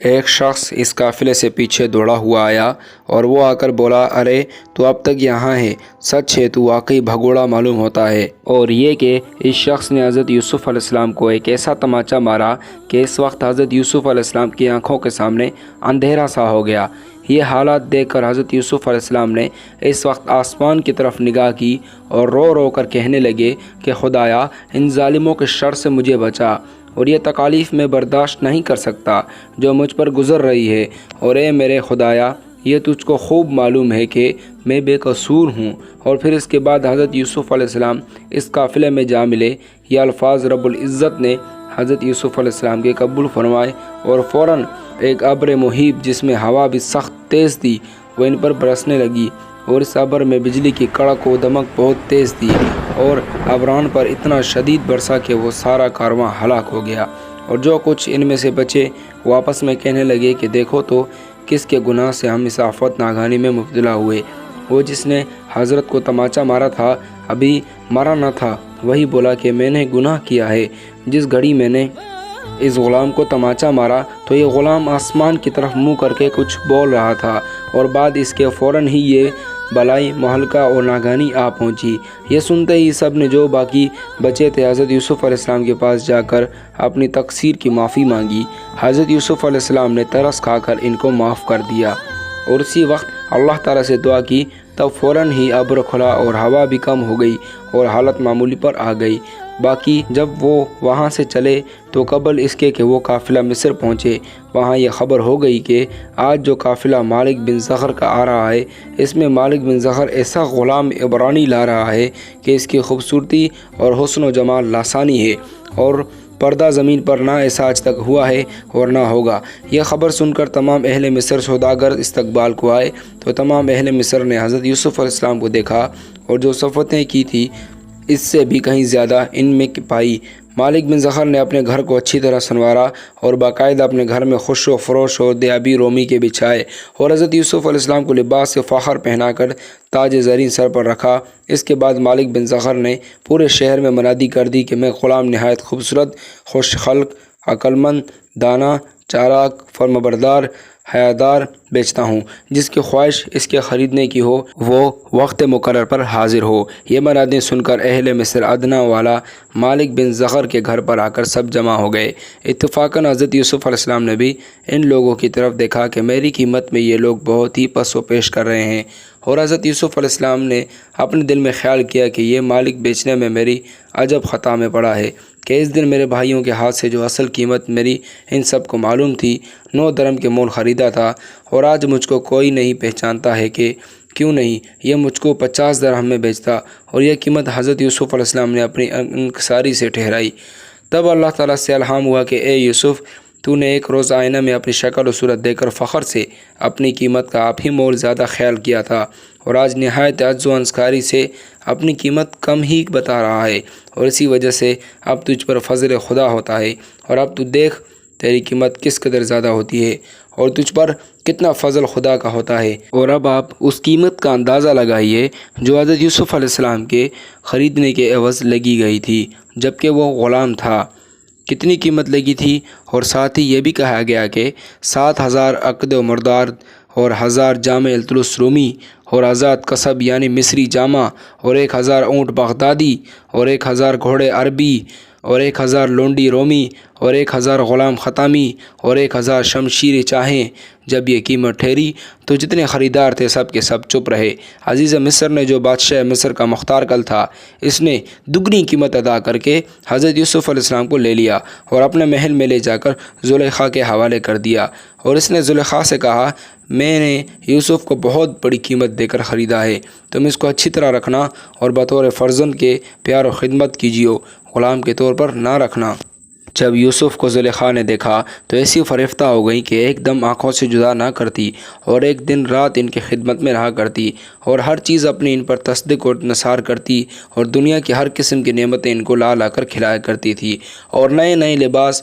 ایک شخص اس قافلے سے پیچھے دوڑا ہوا آیا اور وہ آ کر بولا، ارے تو اب تک یہاں ہے، سچ ہے تو واقعی بھگوڑا معلوم ہوتا ہے۔ اور یہ کہ اس شخص نے حضرت یوسف علیہ السلام کو ایک ایسا تماچا مارا کہ اس وقت حضرت یوسف علیہ السلام کی آنکھوں کے سامنے اندھیرا سا ہو گیا۔ یہ حالات دیکھ کر حضرت یوسف علیہ السلام نے اس وقت آسمان کی طرف نگاہ کی اور رو رو کر کہنے لگے کہ خدایا، ان ظالموں کے شر سے مجھے بچا، اور یہ تکالیف میں برداشت نہیں کر سکتا جو مجھ پر گزر رہی ہے، اور اے میرے خدایا، یہ تجھ کو خوب معلوم ہے کہ میں بے قصور ہوں۔ اور پھر اس کے بعد حضرت یوسف علیہ السلام اس قافلے میں جا ملے۔ یہ الفاظ رب العزت نے حضرت یوسف علیہ السلام کے قبول فرمائے، اور فوراً ایک ابر مہیب جس میں ہوا بھی سخت تیز تھی وہ ان پر برسنے لگی، اور اس ابر میں بجلی کی کڑک و دمک بہت تیز تھی، اور ابران پر اتنا شدید برسا کہ وہ سارا کارواں ہلاک ہو گیا۔ اور جو کچھ ان میں سے بچے وہ آپس میں کہنے لگے کہ دیکھو تو کس کے گناہ سے ہم اس آفت ناگہانی میں مبتلا ہوئے۔ وہ جس نے حضرت کو تماچا مارا تھا ابھی مرا نہ تھا، وہی بولا کہ میں نے گناہ کیا ہے۔ جس گھڑی میں نے اس غلام کو تماچا مارا تو یہ غلام آسمان کی طرف منہ کر کے کچھ بول رہا تھا، اور بعد اس کے فوراً ہی یہ بلائی مہلکہ اور ناگہانی آ پہنچی۔ یہ سنتے ہی سب نے جو باقی بچے تھے حضرت یوسف علیہ السلام کے پاس جا کر اپنی تقصیر کی معافی مانگی۔ حضرت یوسف علیہ السلام نے ترس کھا کر ان کو معاف کر دیا، اور اسی وقت اللہ تعالیٰ سے دعا کی، تب فوراً ہی ابر کھلا اور ہوا بھی کم ہو گئی اور حالت معمولی پر آ گئی۔ باقی جب وہ وہاں سے چلے تو قبل اس کے کہ وہ قافلہ مصر پہنچے، وہاں یہ خبر ہو گئی کہ آج جو قافلہ مالک بن زغر کا آ رہا ہے، اس میں مالک بن زغر ایسا غلام عبرانی لا رہا ہے کہ اس کی خوبصورتی اور حسن و جمال لاسانی ہے، اور پردہ زمین پر نہ ایسا آج تک ہوا ہے اور نہ ہوگا۔ یہ خبر سن کر تمام اہل مصر سوداگر استقبال کو آئے، تو تمام اہل مصر نے حضرت یوسف علیہ السلام کو دیکھا اور جو صفتیں کی تھی اس سے بھی کہیں زیادہ ان میں پائی۔ مالک بن زغر نے اپنے گھر کو اچھی طرح سنوارا اور باقاعدہ اپنے گھر میں خوش و فروش اور دیابی رومی کے بچھائے، اور حضرت یوسف علیہ السلام کو لباس فخر پہنا کر تاج زرین سر پر رکھا۔ اس کے بعد مالک بن زغر نے پورے شہر میں منادی کر دی کہ میں غلام نہایت خوبصورت، خوش خلق، عقلمند، دانا، چالاک، فرمانبردار، حیادار بیچتا ہوں، جس کی خواہش اس کے خریدنے کی ہو وہ وقت مقرر پر حاضر ہو۔ یہ منادی سن کر اہل مصر ادنا والا مالک بن زغر کے گھر پر آ کر سب جمع ہو گئے۔ اتفاقاً حضرت یوسف علیہ السلام نے بھی ان لوگوں کی طرف دیکھا کہ میری قیمت میں یہ لوگ بہت ہی پس و پیش کر رہے ہیں، اور حضرت یوسف علیہ السلام نے اپنے دل میں خیال کیا کہ یہ مالک بیچنے میں میری عجب خطا میں پڑا ہے کہ اس دن میرے بھائیوں کے ہاتھ سے جو اصل قیمت میری ان سب کو معلوم تھی 9 درم کے مول خریدا تھا، اور آج مجھ کو کوئی نہیں پہچانتا ہے کہ کیوں نہیں یہ مجھ کو 50 درہم میں بیچتا، اور یہ قیمت حضرت یوسف علیہ السلام نے اپنی انکساری سے ٹھہرائی۔ تب اللہ تعالیٰ سے الہام ہوا کہ اے یوسف، تو نے ایک روز آئینہ میں اپنی شکل و صورت دیکھ کر فخر سے اپنی قیمت کا آپ ہی مول زیادہ خیال کیا تھا، اور آج نہایت عجز و انکساری سے اپنی قیمت کم ہی بتا رہا ہے، اور اسی وجہ سے اب تجھ پر فضل خدا ہوتا ہے، اور اب تو دیکھ تیری قیمت کس قدر زیادہ ہوتی ہے اور تجھ پر کتنا فضل خدا کا ہوتا ہے۔ اور اب آپ اس قیمت کا اندازہ لگائیے جو حضرت یوسف علیہ السلام کے خریدنے کے عوض لگی گئی تھی جبکہ وہ غلام تھا، کتنی قیمت لگی تھی۔ اور ساتھ ہی یہ بھی کہا گیا کہ 7,000 عقد و مردار اور 1000 جامع الطلس رومی اور آزاد قصب یعنی مصری جامہ، اور 1000 اونٹ بغدادی، اور 1000 گھوڑے عربی، اور 1000 لونڈی رومی، اور 1000 غلام ختامی، اور 1000 شمشیر چاہیں۔ جب یہ قیمت ٹھہری تو جتنے خریدار تھے سب کے سب چپ رہے۔ عزیز مصر نے جو بادشاہ مصر کا مختار کل تھا، اس نے دگنی قیمت ادا کر کے حضرت یوسف علیہ السلام کو لے لیا اور اپنے محل میں لے جا کر زلیخا کے حوالے کر دیا، اور اس نے زلیخا سے کہا، میں نے یوسف کو بہت بڑی قیمت دے کر خریدا ہے، تم اس کو اچھی طرح رکھنا اور بطور فرزند کے پیار و خدمت کیجیو، غلام کے طور پر نہ رکھنا۔ جب یوسف کو زلیخا نے دیکھا تو ایسی فریفتہ ہو گئی کہ ایک دم آنکھوں سے جدا نہ کرتی، اور ایک دن رات ان کی خدمت میں رہا کرتی، اور ہر چیز اپنی ان پر تصدیق و نثار کرتی، اور دنیا کی ہر قسم کی نعمتیں ان کو لا لا کر کھلایا کرتی تھی، اور نئے نئے لباس